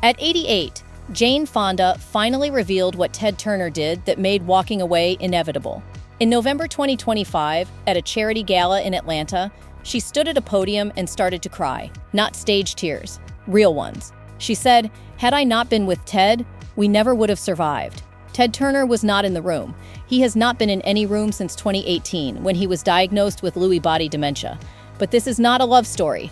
At 88, Jane Fonda finally revealed what Ted Turner did that made walking away inevitable. In November 2025, at a charity gala in Atlanta, she stood at a podium and started to cry. Not staged tears, real ones. She said, "Had I not been with Ted, we never would have survived." Ted Turner was not in the room. He has not been in any room since 2018, when he was diagnosed with Lewy body dementia. But this is not a love story,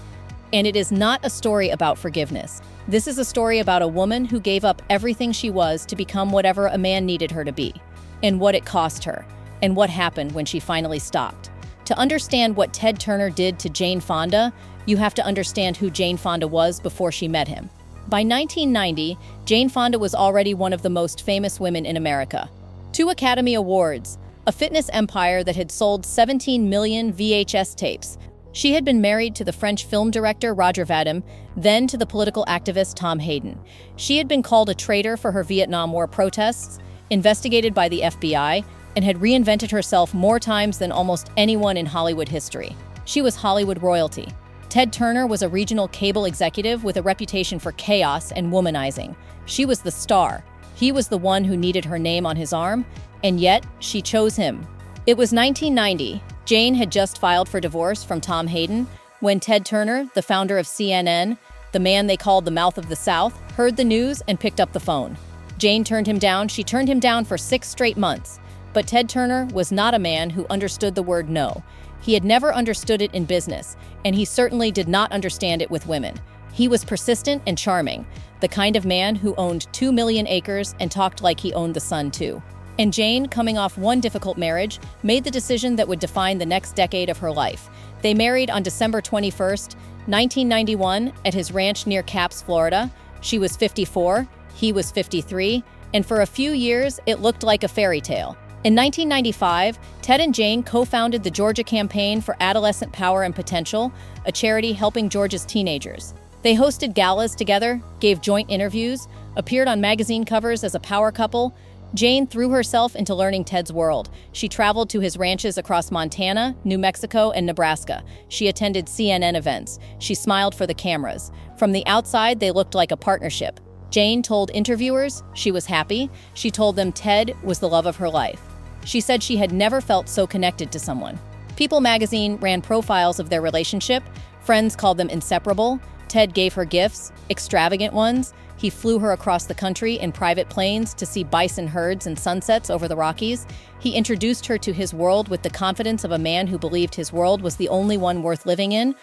and it is not a story about forgiveness. This is a story about a woman who gave up everything she was to become whatever a man needed her to be, and what it cost her, and what happened when she finally stopped. To understand what Ted Turner did to Jane Fonda, you have to understand who Jane Fonda was before she met him. By 1990, Jane Fonda was already one of the most famous women in America. 2 Academy Awards, a fitness empire that had sold 17 million VHS tapes. She had been married to the French film director Roger Vadim, then to the political activist Tom Hayden. She had been called a traitor for her Vietnam War protests, investigated by the FBI, and had reinvented herself more times than almost anyone in Hollywood history. She was Hollywood royalty. Ted Turner was a regional cable executive with a reputation for chaos and womanizing. She was the star. He was the one who needed her name on his arm, and yet she chose him. It was 1990. Jane had just filed for divorce from Tom Hayden when Ted Turner, the founder of CNN, the man they called the Mouth of the South, heard the news and picked up the phone. Jane turned him down. She turned him down for 6 straight months. But Ted Turner was not a man who understood the word no. He had never understood it in business, and he certainly did not understand it with women. He was persistent and charming, the kind of man who owned 2 million acres and talked like he owned the sun too. And Jane, coming off one difficult marriage, made the decision that would define the next decade of her life. They married on December 21st, 1991, at his ranch near Capps, Florida. She was 54, he was 53, and for a few years, it looked like a fairy tale. In 1995, Ted and Jane co-founded the Georgia Campaign for Adolescent Power and Potential, a charity helping Georgia's teenagers. They hosted galas together, gave joint interviews, appeared on magazine covers as a power couple. Jane threw herself into learning Ted's world. She traveled to his ranches across Montana, New Mexico, and Nebraska. She attended CNN events. She smiled for the cameras. From the outside, they looked like a partnership. Jane told interviewers she was happy. She told them Ted was the love of her life. She said she had never felt so connected to someone. People magazine ran profiles of their relationship. Friends called them inseparable. Ted gave her gifts, extravagant ones. He flew her across the country in private planes to see bison herds and sunsets over the Rockies. He introduced her to his world with the confidence of a man who believed his world was the only one worth living in,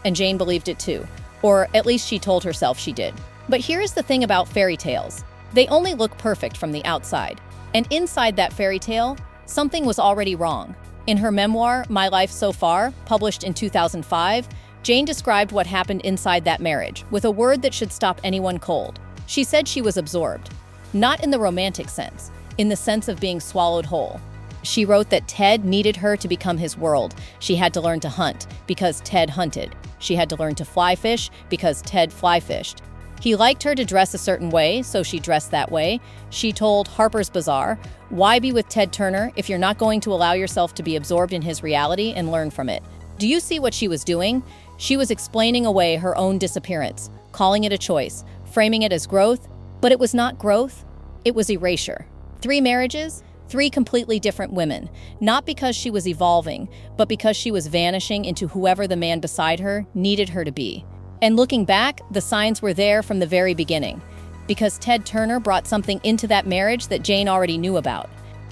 and Jane believed it too. Or at least she told herself she did. But here's the thing about fairy tales. They only look perfect from the outside. And inside that fairy tale, something was already wrong. In her memoir, My Life So Far, published in 2005, Jane described what happened inside that marriage with a word that should stop anyone cold. She said she was absorbed, not in the romantic sense, in the sense of being swallowed whole. She wrote that Ted needed her to become his world. She had to learn to hunt because Ted hunted. She had to learn to fly fish because Ted fly fished. He liked her to dress a certain way, so she dressed that way. She told Harper's Bazaar, "Why be with Ted Turner if you're not going to allow yourself to be absorbed in his reality and learn from it?" Do you see what she was doing? She was explaining away her own disappearance, calling it a choice, framing it as growth, but it was not growth, it was erasure. 3 marriages, 3 completely different women, not because she was evolving, but because she was vanishing into whoever the man beside her needed her to be. And looking back, the signs were there from the very beginning, because Ted Turner brought something into that marriage that Jane already knew about.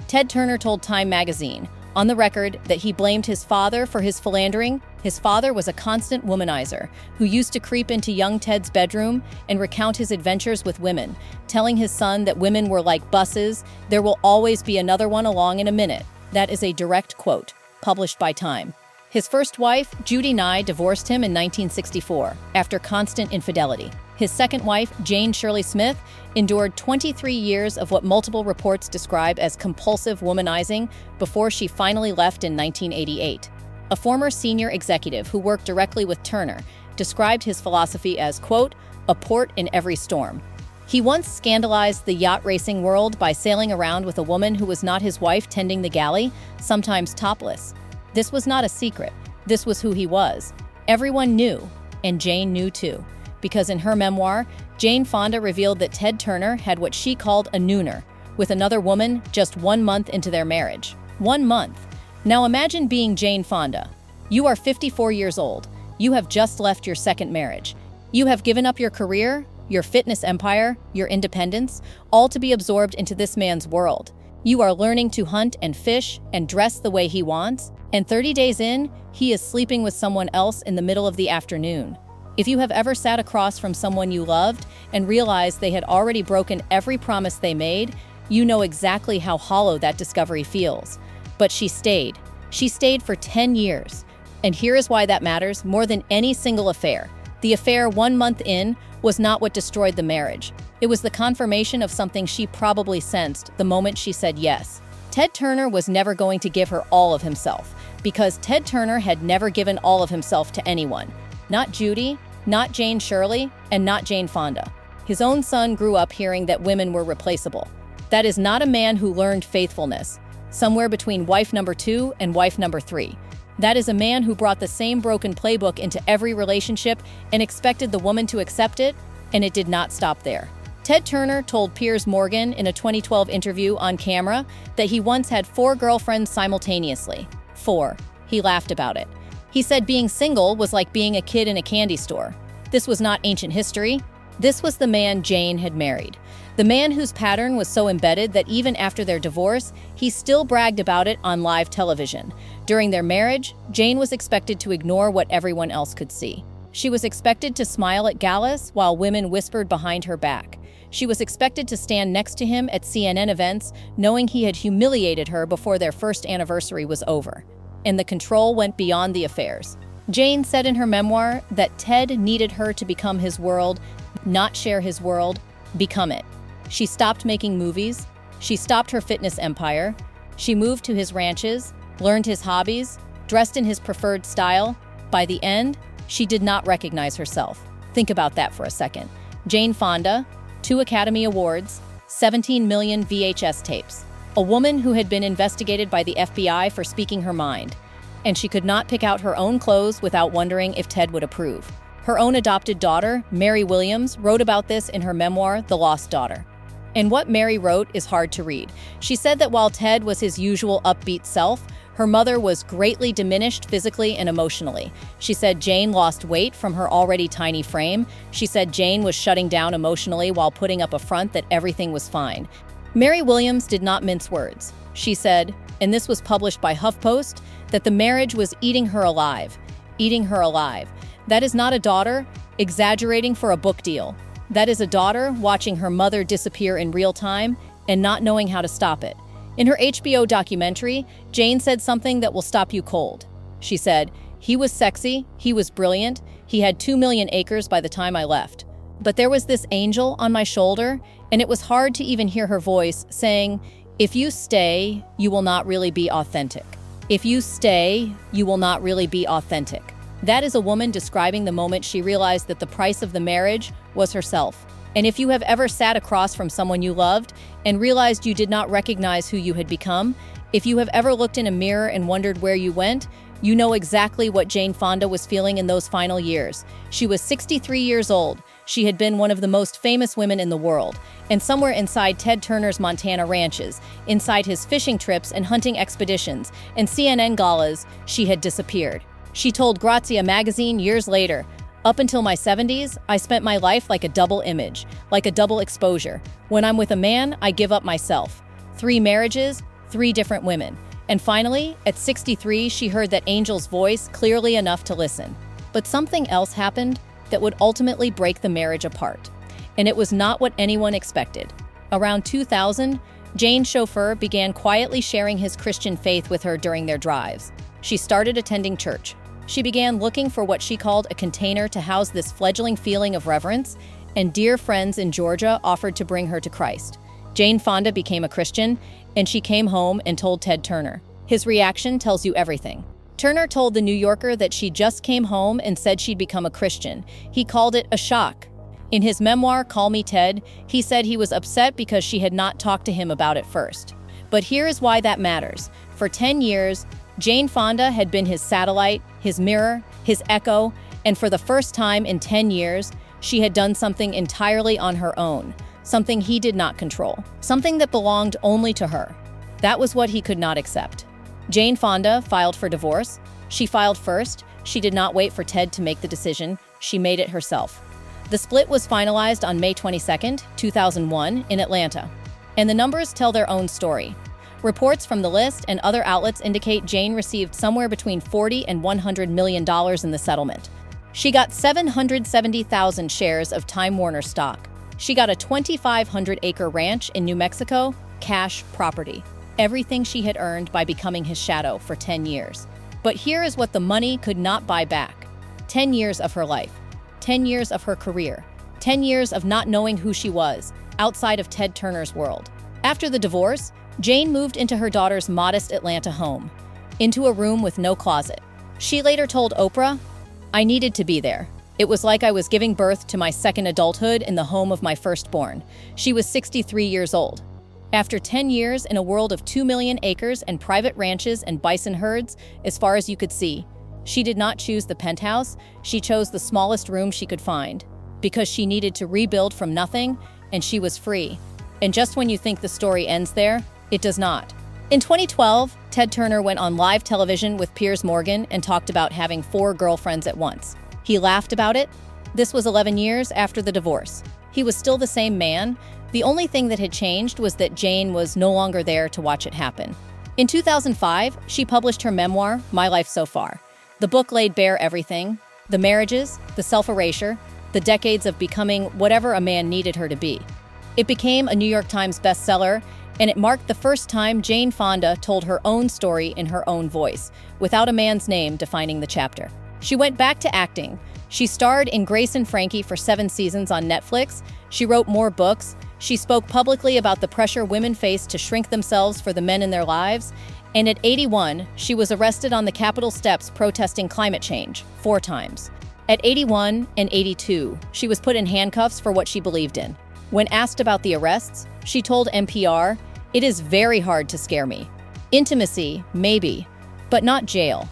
Ted Turner told Time magazine, on the record, that he blamed his father for his philandering. His father was a constant womanizer who used to creep into young Ted's bedroom and recount his adventures with women, telling his son that women were like buses, there will always be another one along in a minute. That is a direct quote, published by Time. His first wife, Judy Nye, divorced him in 1964 after constant infidelity. His second wife, Jane Shirley Smith, endured 23 years of what multiple reports describe as compulsive womanizing before she finally left in 1988. A former senior executive who worked directly with Turner described his philosophy as, quote, "a port in every storm." He once scandalized the yacht racing world by sailing around with a woman who was not his wife tending the galley, sometimes topless. This was not a secret. This was who he was. Everyone knew, and Jane knew too. because in her memoir, Jane Fonda revealed that Ted Turner had what she called a nooner with another woman just 1 month into their marriage. 1 month. Now imagine being Jane Fonda. You are 54 years old. You have just left your second marriage. You have given up your career, your fitness empire, your independence, all to be absorbed into this man's world. You are learning to hunt and fish and dress the way he wants, and 30 days in, he is sleeping with someone else in the middle of the afternoon. If you have ever sat across from someone you loved and realized they had already broken every promise they made, you know exactly how hollow that discovery feels. But she stayed. She stayed for 10 years. And here is why that matters more than any single affair. The affair 1 month in was not what destroyed the marriage. It was the confirmation of something she probably sensed the moment she said yes. Ted Turner was never going to give her all of himself, because Ted Turner had never given all of himself to anyone. Not Judy, not Jane Shirley, and not Jane Fonda. His own son grew up hearing that women were replaceable. That is not a man who learned faithfulness, somewhere between wife number 2 and wife number 3. That is a man who brought the same broken playbook into every relationship and expected the woman to accept it, and it did not stop there. Ted Turner told Piers Morgan in a 2012 interview on camera that he once had 4 girlfriends simultaneously. 4. He laughed about it. He said being single was like being a kid in a candy store. This was not ancient history. This was the man Jane had married. The man whose pattern was so embedded that even after their divorce, he still bragged about it on live television. During their marriage, Jane was expected to ignore what everyone else could see. She was expected to smile at galas while women whispered behind her back. She was expected to stand next to him at CNN events, knowing he had humiliated her before their first anniversary was over. And the control went beyond the affairs. Jane said in her memoir that Ted needed her to become his world, not share his world, become it. She stopped making movies. She stopped her fitness empire. She moved to his ranches, learned his hobbies, dressed in his preferred style. By the end, she did not recognize herself. Think about that for a second. Jane Fonda, 2 Academy Awards, 17 million VHS tapes. A woman who had been investigated by the FBI for speaking her mind. And she could not pick out her own clothes without wondering if Ted would approve. Her own adopted daughter, Mary Williams, wrote about this in her memoir, The Lost Daughter. And what Mary wrote is hard to read. She said that while Ted was his usual upbeat self, her mother was greatly diminished physically and emotionally. She said Jane lost weight from her already tiny frame. She said Jane was shutting down emotionally while putting up a front that everything was fine. Mary Williams did not mince words. She said, and this was published by HuffPost, that the marriage was eating her alive. Eating her alive. That is not a daughter exaggerating for a book deal. That is a daughter watching her mother disappear in real time and not knowing how to stop it. In her HBO documentary, Jane said something that will stop you cold. She said, "He was sexy, he was brilliant, he had 2 million acres by the time I left. But there was this angel on my shoulder, and it was hard to even hear her voice saying, 'If you stay, you will not really be authentic. If you stay, you will not really be authentic.'" That is a woman describing the moment she realized that the price of the marriage was herself. And if you have ever sat across from someone you loved and realized you did not recognize who you had become, if you have ever looked in a mirror and wondered where you went, you know exactly what Jane Fonda was feeling in those final years. She was 63 years old. She had been one of the most famous women in the world. And somewhere inside Ted Turner's Montana ranches, inside his fishing trips and hunting expeditions, and CNN galas, she had disappeared. She told Grazia magazine years later, "Up until my 70s, I spent my life like a double image, like a double exposure. When I'm with a man, I give up myself. 3 marriages, 3 different women. And finally, at 63, she heard that angel's voice clearly enough to listen. But something else happened that would ultimately break the marriage apart. And it was not what anyone expected. Around 2000, Jane's chauffeur began quietly sharing his Christian faith with her during their drives. She started attending church. She began looking for what she called a container to house this fledgling feeling of reverence, and dear friends in Georgia offered to bring her to Christ. Jane Fonda became a Christian, and she came home and told Ted Turner. His reaction tells you everything. Turner told The New Yorker that she just came home and said she'd become a Christian. He called it a shock. In his memoir, Call Me Ted, he said he was upset because she had not talked to him about it first. But here is why that matters. For 10 years, Jane Fonda had been his satellite, his mirror, his echo, And for the first time in 10 years, she had done something entirely on her own, something he did not control, something that belonged only to her. That was what he could not accept. Jane Fonda filed for divorce. She filed first. She did not wait for Ted to make the decision. She made it herself. The split was finalized on May 22, 2001, in Atlanta. And the numbers tell their own story. Reports from the list and other outlets indicate Jane received somewhere between $40 and $100 million in the settlement. She got 770,000 shares of Time Warner stock. She got a 2,500-acre ranch in New Mexico, cash property. Everything she had earned by becoming his shadow for 10 years. But here is what the money could not buy back. 10 years of her life. 10 years of her career. 10 years of not knowing who she was, outside of Ted Turner's world. After the divorce, Jane moved into her daughter's modest Atlanta home, into a room with no closet. She later told Oprah, "I needed to be there. It was like I was giving birth to my second adulthood in the home of my firstborn." She was 63 years old. After 10 years in a world of 2 million acres and private ranches and bison herds, as far as you could see, she did not choose the penthouse. She chose the smallest room she could find, because she needed to rebuild from nothing, and she was free. And just when you think the story ends there, it does not. In 2012, Ted Turner went on live television with Piers Morgan and talked about having 4 girlfriends at once. He laughed about it. This was 11 years after the divorce. He was still the same man. The only thing that had changed was that Jane was no longer there to watch it happen. In 2005, she published her memoir, My Life So Far. The book laid bare everything: the marriages, the self-erasure, the decades of becoming whatever a man needed her to be. It became a New York Times bestseller, and it marked the first time Jane Fonda told her own story in her own voice, without a man's name defining the chapter. She went back to acting. She starred in Grace and Frankie for 7 seasons on Netflix. She wrote more books. She spoke publicly about the pressure women face to shrink themselves for the men in their lives. And at 81, she was arrested on the Capitol steps protesting climate change 4 times. At 81 and 82, she was put in handcuffs for what she believed in. When asked about the arrests, she told NPR, "It is very hard to scare me. Intimacy, maybe, but not jail."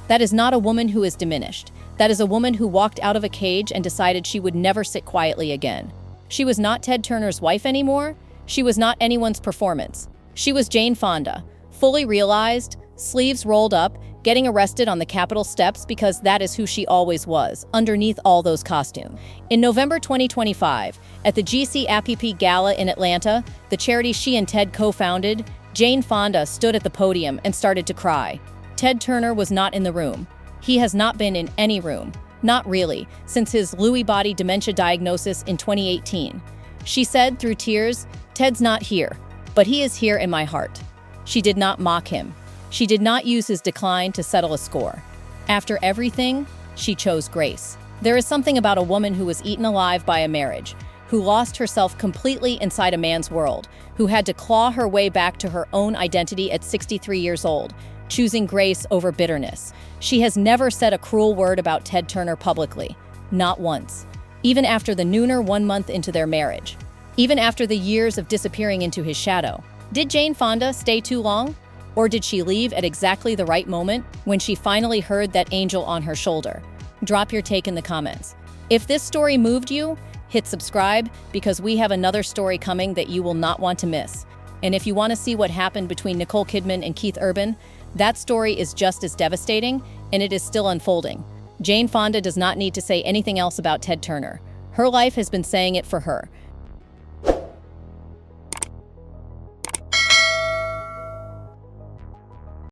That is not a woman who is diminished. That is a woman who walked out of a cage and decided she would never sit quietly again. She was not Ted Turner's wife anymore. She was not anyone's performance. She was Jane Fonda, fully realized, sleeves rolled up, getting arrested on the Capitol steps because that is who she always was, underneath all those costumes. In November 2025, at the GCAPP Gala in Atlanta, the charity she and Ted co-founded, Jane Fonda stood at the podium and started to cry. Ted Turner was not in the room. He has not been in any room. Not really, since his Lewy body dementia diagnosis in 2018. She said through tears, "Ted's not here, but he is here in my heart." She did not mock him. She did not use his decline to settle a score. After everything, she chose grace. There is something about a woman who was eaten alive by a marriage, who lost herself completely inside a man's world, who had to claw her way back to her own identity at 63 years old, choosing grace over bitterness. She has never said a cruel word about Ted Turner publicly. Not once. Even after the nooner 1 month into their marriage. Even after the years of disappearing into his shadow. Did Jane Fonda stay too long? Or did she leave at exactly the right moment, when she finally heard that angel on her shoulder? Drop your take in the comments. If this story moved you, hit subscribe, because we have another story coming that you will not want to miss. And if you want to see what happened between Nicole Kidman and Keith Urban, that story is just as devastating, and it is still unfolding. Jane Fonda does not need to say anything else about Ted Turner. Her life has been saying it for her.